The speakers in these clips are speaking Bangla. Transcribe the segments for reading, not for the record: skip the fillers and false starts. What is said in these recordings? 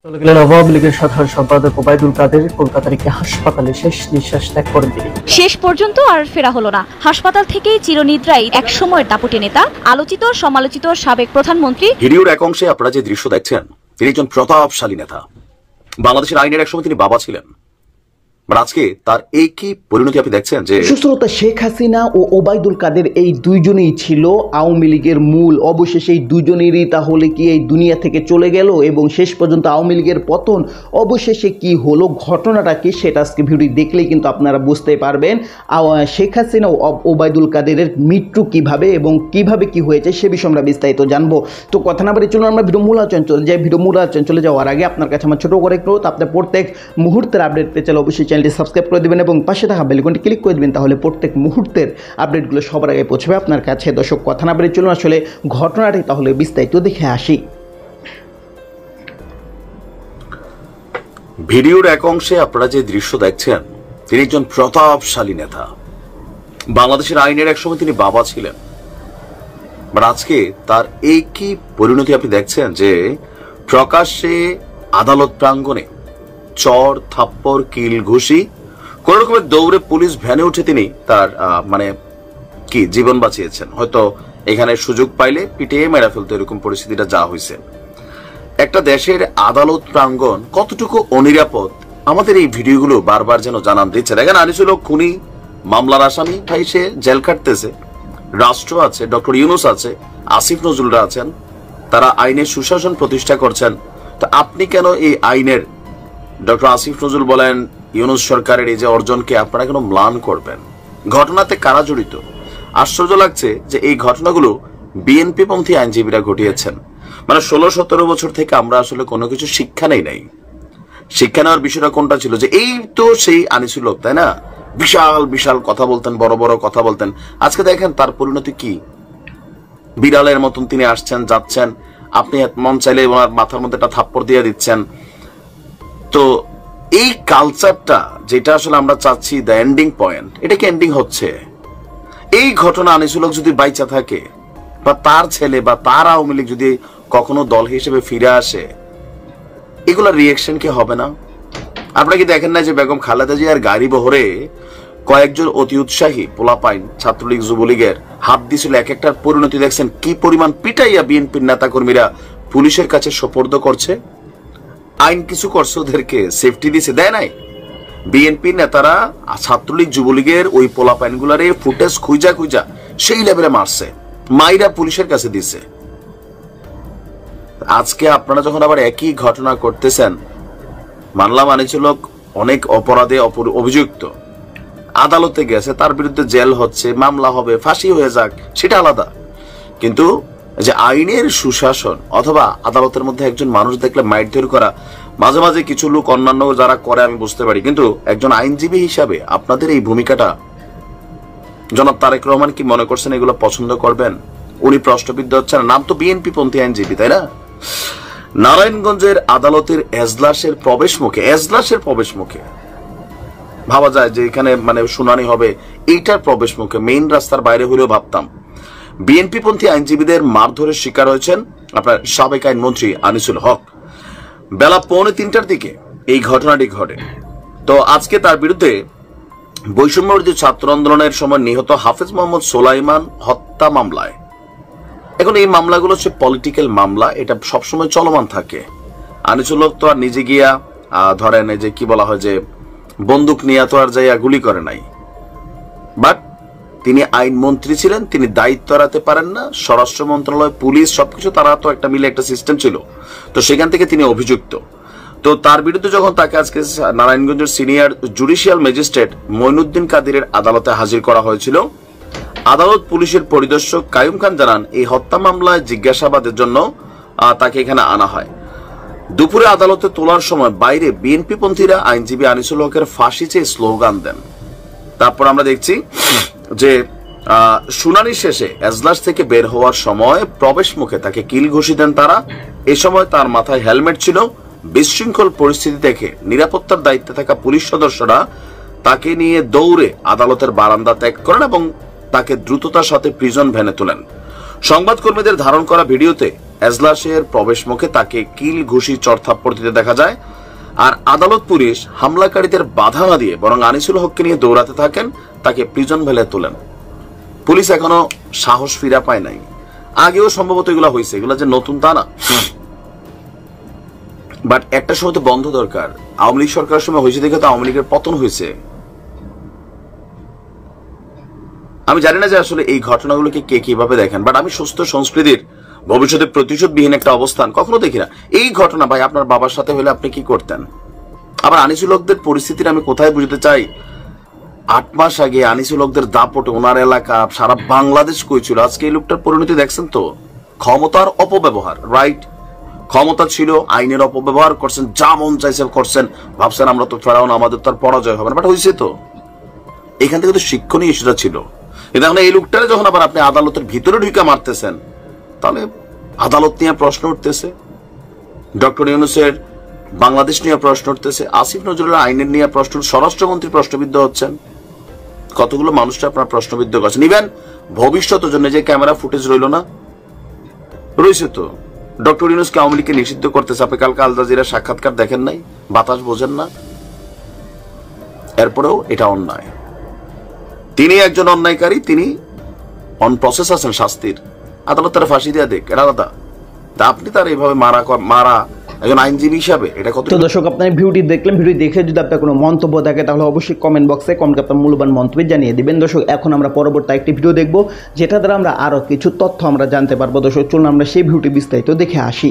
চলে গেলেন আওয়ামী লীগের সাধারণ সম্পাদক ওবায়দুল কাদের। কলকাতার একটি হাসপাতালে শেষ নিঃশ্বাস ত্যাগ করেন তিনি। শেষ পর্যন্ত আর ফেরা হলো না। হাসপাতাল থেকেই চিরনিদ্রায় এক সময়ের দাপুটে নেতা, আলোচিত সমালোচিত সাবেক প্রধানমন্ত্রী। ভিডিওর এক অংশে আপনারা যে দৃশ্য দেখছেন, তিনি একজন প্রতাপশালী নেতা। বাংলাদেশের আইনের একসময় তিনি বাবা ছিলেন। আজকে তার এই কি পরিণতি আপনি দেখছেন যে সুশ্রোতা, শেখ হাসিনা ও ওবায়দুল কাদের এই দুইজনেই ছিল আওয়ামী লীগের মূল। অবশেষে এই দুজনেরই তাহলে কি এই দুনিয়া থেকে চলে গেল এবং শেষ পর্যন্ত আওয়ামী লীগের পতন অবশেষে কি হলো, ঘটনাটা কি, সেটা আজকে ভিডিও দেখলেই কিন্তু আপনারা বুঝতে পারবেন। শেখ হাসিনা ও ওবায়দুল কাদেরের মৃত্যু কিভাবে এবং কিভাবে কি হয়েছে সে বিষয়ে আমরা বিস্তারিত জানবো। তো কথা না বলে চলুন আমরা ভিডিও মূল আলোচনা চলে যাই। ভিডিও মূল আলোচনা চলে যাওয়ার আগে আপনার কাছে আমার ছোট করে একটু, আপনার প্রত্যেক মুহূর্তের আপডেট পেতে চাইলে অবশ্যই চ্যানেলটি সাবস্ক্রাইব করে দেবেন এবং পাশে থাকা বেল আইকনটি ক্লিক করে দেবেন, তাহলে প্রত্যেক মুহূর্তের আপডেটগুলো সবার আগে পৌঁছবে আপনার কাছে। দর্শক, কথা না বলে চলুন আসলে ঘটনাটি তাহলে বিস্তারিত দেখে আসি। ভিডিওর এক অংশে আপনারা যে দৃশ্য দেখছেন, তিনি একজন প্রতাপশালী নেতা। বাংলাদেশের আইনের একসময় তিনি বাবা ছিলেন। আজকে তার এই কি পরিণতি আপনি দেখছেন যে প্রকাশ্যে আদালত প্রাঙ্গণে চর থাপ্পড় কিল ঘুষি কোন রকমের দৌড়ে পুলিশ ভ্যানে উঠে তিনি তার কি জীবন বাঁচিয়েছেন। হয়তো এখানে সুযোগ পাইলে পিটিয়ে মেরা ফেলতো, এরকম পরিস্থিতিটা যা হয়েছে। একটা দেশের আদালত প্রাঙ্গণ কতটুকু অনিরাপদ আমাদের এই ভিডিওগুলো বারবার যেন জানান দিচ্ছে। দেখেন, আনিসুল হক খুনি মামলার আসামি, ভাই সে জেল খাটতেছে। রাষ্ট্র আছে, ডক্টর ইউনূস আছে, আসিফ নজরুলরা আছেন, তারা আইনের সুশাসন প্রতিষ্ঠা করছেন। তো আপনি কেন এই আইনের, ডক্টর আসিফ নজরুল বলেন, ইউনূস সরকারের এই যে অর্জনকে আপনারা কেন ম্লান করবেন? ঘটনাতে কারা জড়িত? আশ্চর্য লাগছে যে এই ঘটনাগুলো বিএনপি পন্থী আইনজীবীরা ঘটিয়েছেন। 16-17 বছর থেকে আমরা আসলে কোনো কিছু শিক্ষা নেই নাই। শিক্ষা নেওয়ার বিষয়টা কোনটা ছিল যে এই তো সেই আনিসুল হক, তাই না? বিশাল বিশাল কথা বলতেন, বড় বড় কথা বলতেন। আজকে দেখেন তার পরিণতি কি। বিড়ালের মতন তিনি আসছেন যাচ্ছেন, আপনি মন চাইলে ওনার মাথার মধ্যে একটা থাপ্পড় দিয়ে দিচ্ছেন। তো এই কালচারটা যেটা আসলে আমরা চাচ্ছি দ্য এন্ডিং পয়েন্ট, এটা কি এন্ডিং হচ্ছে? এই ঘটনা আনিসুল হক যদি বাইচা থাকে বা তার ছেলে বা তার আওয়ামী লীগ যদি কখনো দল হিসেবে ফিরে আসে, এগুলোর রিয়েকশন কি হবে না? আপনারা কি দেখেন না যে বেগম খালেদা জিয়ার গাড়ি বহরে কয়েকজন অতি উৎসাহী পোলাপাইন ছাত্রলীগ যুবলীগের হাত দিছিল, এক একটার পরিণতি দেখছেন কি পরিমাণ পিটাইয়া বিএনপির নেতা কর্মীরা পুলিশের কাছে সোপর্দ করছে। আইন কিছু করছে, ওদেরকে সেফটি দিছে, দেয় নাই। বিএনপির নেতারা ছাত্রলীগ যুবলীগের ওই পোলাপাইনগুলারে ফুটেজ খুঁজা খুঁজা সেই লেভেলে মারছে, মাইরা পুলিশের কাছে দিছে। আজকে আপনারা যখন আবার একই ঘটনা করতেছেন, মানলাম আনিসুল হক অনেক অপরাধে অভিযুক্ত, আদালতে গেছে, তার বিরুদ্ধে জেল হচ্ছে, মামলা হবে, ফাঁসি হয়ে যাক, সেটা আলাদা। কিন্তু যে আইনের সুশাসন অথবা আদালতের মধ্যে একজন মানুষ দেখলে মারধর করা, মাঝে মাঝে কিছু লোক অন্যান্য যারা করে আমি বুঝতে পারি, কিন্তু একজন আইনজীবী হিসাবে আপনাদের এই ভূমিকাটা, জনাব তারেক রহমান কি মনে করছেন এগুলো পছন্দ করবেন? উনি প্রশ্নবিদ্ধ হচ্ছেন, নাম তো বিএনপি পন্থী আইনজীবী, তাই না? নারায়ণগঞ্জের আদালতের এজলাসের প্রবেশ মুখে ভাবা যায় যে এখানে শুনানি হবে, এইটার প্রবেশ মুখে, মেইন রাস্তার বাইরে হলেও ভাবতাম। বিএনপি পন্থী আইনজীবীদের মারধরের শিকার হয়েছেন আপনার সাবেক আইনমন্ত্রী আনিসুল হক। বেলা 2:45টার দিকে এই ঘটনাটি ঘটে। তো আজকে তার বিরুদ্ধে বৈষম্যবিরোধী ছাত্র আন্দোলনের সময় নিহত হাফেজ মোহাম্মদ সোলাইমান হত্যা মামলায়, এখন এই মামলাগুলো হচ্ছে পলিটিক্যাল মামলা, এটা সবসময় চলমান থাকে। আনিসুল হক তো আর নিজে গিয়া ধরেন এই যে কি বলা হয় যে বন্দুক নিয়ে তো আর যাইয়া গুলি করে নাই, বাট তিনি আইনমন্ত্রী ছিলেন, তিনি দায়িত্ব এড়াতে পারেন না। স্বরাষ্ট্র মন্ত্রণালয়, পুলিশ, সবকিছু তারা তো একটা মিলে একটা সিস্টেম ছিল, তো সেখান থেকে তিনি অভিযুক্ত। তো তার বিরুদ্ধে যখন তাকে আজকে নারায়ণগঞ্জের সিনিয়র জুডিশিয়াল ম্যাজিস্ট্রেট মঈনুদ্দিন কাদিরের আদালতে হাজির করা হয়েছিল, আদালত পুলিশের পরিদর্শক কাইয়ুম খান জানান এই হত্যা মামলায় জিজ্ঞাসাবাদের জন্য তাকে এখানে আনা হয়। দুপুরে আদালতে তোলার সময় বাইরে বিএনপি পন্থীরা আইনজীবী আনিসুল হকের ফাঁসি চেয়ে স্লোগান দেন। তারপর আমরা দেখছি যে শুনানি শেষে এজলাস থেকে বের হওয়ার সময় প্রবেশ মুখে তাকে কিল ঘুষি দেন তারা। এ সময় তার মাথায় হেলমেট ছিল। বিশৃঙ্খল পরিস্থিতি দেখে নিরাপত্তার দায়িত্বে থাকা পুলিশ সদস্যরা তাকে নিয়ে দৌড়ে আদালতের বারান্দা ত্যাগ করেন এবং তাকে দ্রুততার সাথে প্রিজন ভ্যানে তোলেন। সংবাদকর্মীদের ধারণ করা ভিডিওতে এজলাসের প্রবেশ মুখে তাকে কিল ঘুষি চড়থাপ্পড় দিতে দেখা যায়। আর আদালত পুলিশ হামলাকারীদের বাধা না দিয়ে বরং আনিসুল হককে নিয়ে দৌড়াতে থাকেন, তাকে প্রিজন ভ্যালে তোলেন। পুলিশ এখনো সাহস ফিরা পায় নাই। আগেও সম্ভবত এগুলো হয়েছে, এগুলো যে নতুন তা না, বাট একটা সময় তো বন্ধ দরকার। আওয়ামী লীগ সরকারের সময় হয়েছে দেখে তো আওয়ামী লীগের পতন হয়েছে। আমি জানি না যে আসলে এই ঘটনাগুলোকে কে কিভাবে দেখেন, বাট আমি সুস্থ সংস্কৃতির ভবিষ্যতে প্রতিশোধবিহীন একটা অবস্থান কখনো দেখি না। এই ঘটনা ভাই আপনার বাবার সাথে হলে আপনি কি করতেন? আবার আনিসুল হকদের পরিস্থিতির আমি কোথায় বুঝতে চাই, 8 মাস আগে আনিসুল হকদের দাপটে ওনার এলাকা সারা বাংলাদেশ কইছিল। আজকে এই লোকটার পরিণতি দেখছেন তো, ক্ষমতার অপব্যবহার। রাইট, ক্ষমতা ছিল, আইনের অপব্যবহার করছেন, যা মন চাইছে করছেন, ভাবছেন আমরা তো ফেরাও না, আমাদের তার পরাজয় হবে না, বাট হয়েছে তো। এখান থেকে তো শিক্ষণীয় ইস্যুটা ছিল। কিন্তু এখন এই লোকটারে যখন আবার আপনি আদালতের ভিতরে ঢুকে মারতেছেন, তাহলে আদালত নিয়ে প্রশ্ন উঠতেছে, ডক্টর ইউনূসের বাংলাদেশ নিয়ে প্রশ্ন উঠতেছে, আসিফ নজরুলের আইনের নিয়ে প্রশ্ন, স্বরাষ্ট্রমন্ত্রী প্রশ্নবিদ্ধ হচ্ছেন, কতগুলো মানুষটা আপনার প্রশ্নবিদ্ধ করছেন। ইভেন ভবিষ্যতের জন্য যে ক্যামেরা ফুটেজ রইল না, রয়েছে তো। ডক্টর ইউনূসকে আওয়ামী লীগকে নিষিদ্ধ করতেছে। আপনি কালকে আল জাজিরা সাক্ষাৎকার দেখেন নাই? বাতাস বোঝেন না? এরপরেও এটা অন্যায়। তিনি একজন অন্যায়কারী, তিনি অন প্রসেস আছেন শাস্তির। আদালত তারা ফাঁসি দেওয়া দেখ, এটা আলাদা। আপনি তার এইভাবে মারা একজন আইনজীবী হিসাবে এটা কত। তো দর্শক, আপনার ভিডিওটি দেখলেন, ভিডিও দেখে যদি আপনার কোনো মন্তব্য থাকে তাহলে অবশ্যই কমেন্ট বক্সে আপনার মূল্যবান মন্তব্য জানিয়ে দিবেন। দর্শক, এখন আমরা পরবর্তী একটি ভিডিও দেখব, যেটা দ্বারা আমরা আরো কিছু তথ্য আমরা জানতে পারবো। দর্শক, চলুন আমরা সেই ভিডিওটি বিস্তারিত দেখে আসি।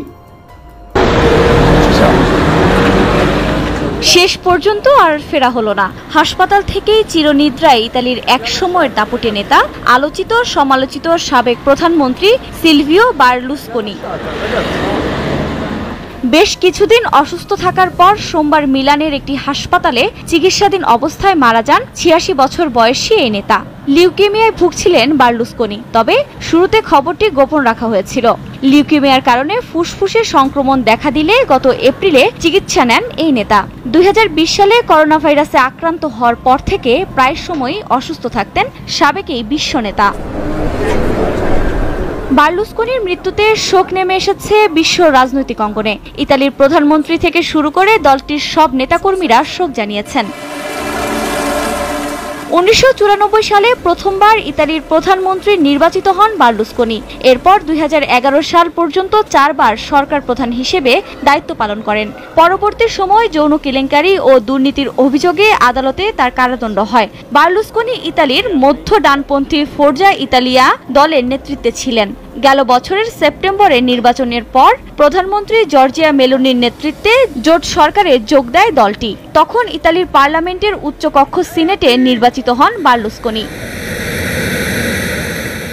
শেষ পর্যন্ত আর ফেরা হলো না। হাসপাতাল থেকেই চিরনিদ্রায় ইতালির এক সময়ের দাপুটে নেতা, আলোচিত সমালোচিত সাবেক প্রধানমন্ত্রী সিলভিও বার্লুসকোনি। বেশ কিছুদিন অসুস্থ থাকার পর সোমবার মিলানের একটি হাসপাতালে চিকিৎসাধীন অবস্থায় মারা যান 86 বছর বয়সী এই নেতা। লিউকেমিয়ায় ভুগছিলেন বার্লুসকোনি, তবে শুরুতে খবরটি গোপন রাখা হয়েছিল। লিউকেমিয়ার কারণে ফুসফুসে সংক্রমণ দেখা দিলে গত এপ্রিলে চিকিৎসা নেন এই নেতা। 2020 সালে করোনা ভাইরাসে আক্রান্ত হওয়ার পর থেকে প্রায় সময়ই অসুস্থ থাকতেন সাবেক এই বিশ্ব নেতা। বার্লুসকোনির মৃত্যুতে শোক নেমে এসেছে বিশ্ব রাজনৈতিক অঙ্গনে। ইতালির প্রধানমন্ত্রী থেকে শুরু করে দলটির সব নেতাকর্মীরা শোক জানিয়েছেন। 1994 সালে প্রথমবার ইতালির প্রধানমন্ত্রী নির্বাচিত হন বার্লুসকোনি। এরপর 2011 সাল পর্যন্ত 4 বার সরকার প্রধান হিসেবে দায়িত্ব পালন করেন। পরবর্তী সময় যৌন কেলেঙ্কারি ও দুর্নীতির অভিযোগে আদালতে তার কারাদণ্ড হয়। বার্লুসকোনি ইতালির মধ্য ডানপন্থী ফোর্জা ইতালিয়া দলের নেতৃত্বে ছিলেন। গেল বছরের সেপ্টেম্বরে নির্বাচনের পর প্রধানমন্ত্রী জর্জিয়া মেলোনির নেতৃত্বে জোট সরকারে যোগ দেয় দলটি। তখন ইতালির পার্লামেন্টের উচ্চকক্ষ সিনেটে নির্বাচিত হন বার্লুসকোনি।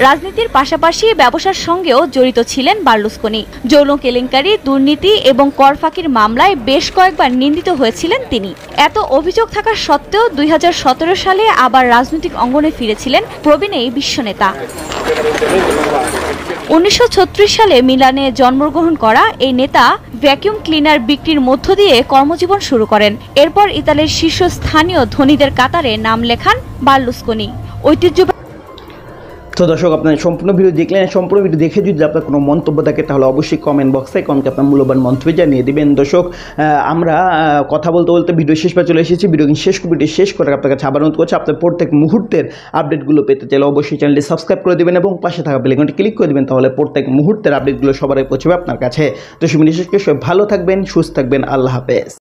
রাজনীতির পাশাপাশি ব্যবসার সঙ্গেও জড়িত ছিলেন বার্লুসকোনি। যৌন কেলেঙ্কারি, দুর্নীতি এবং কর ফাঁকির মামলায় বেশ কয়েকবার নিন্দিত হয়েছিলেন তিনি। এত অভিযোগ থাকা সত্ত্বেও 2017 সালে আবার রাজনৈতিক অঙ্গনে ফিরেছিলেন প্রবীণ এই বিশ্বনেতা। 1936 সালে মিলানে জন্মগ্রহণ করা এই নেতা ভ্যাকুয়াম ক্লিনার বিক্রির মধ্য দিয়ে কর্মজীবন শুরু করেন। এরপর ইতালির শীর্ষস্থানীয় ধনীদের কাতারে নাম লেখান বার্লুসকোনি। ঐতিহ্যবাহী। তো দর্শক, আপনার সম্পূর্ণ ভিডিও দেখলেন। সম্পূর্ণ ভিডিও দেখে যদি আপনার কোনো মন্তব্য থাকে তাহলে অবশ্যই কমেন্ট বক্সে আপনার মূল্যবান মন্তব্য জানিয়ে দিবেন। দর্শক, আমরা কথা বলতে বলতে ভিডিও শেষ পর্যন্ত চলে এসেছি। ভিডিও শেষ করে আপনার কাছে আবার অনুরোধ করছি, আপনার প্রত্যেক মুহূর্তের আপডেটগুলো পেতে চাইলে অবশ্যই চ্যানেলটি সাবস্ক্রাইব করে দেবেন এবং পাশে থাকা বেল আইকনটি ক্লিক করে দেবেন, তাহলে প্রত্যেক মুহূর্তের আপডেটগুলো সবার আগে পৌঁছবে আপনার কাছে। তো সবাই ভালো থাকবেন, সুস্থ থাকবেন। আল্লাহ হাফেজ।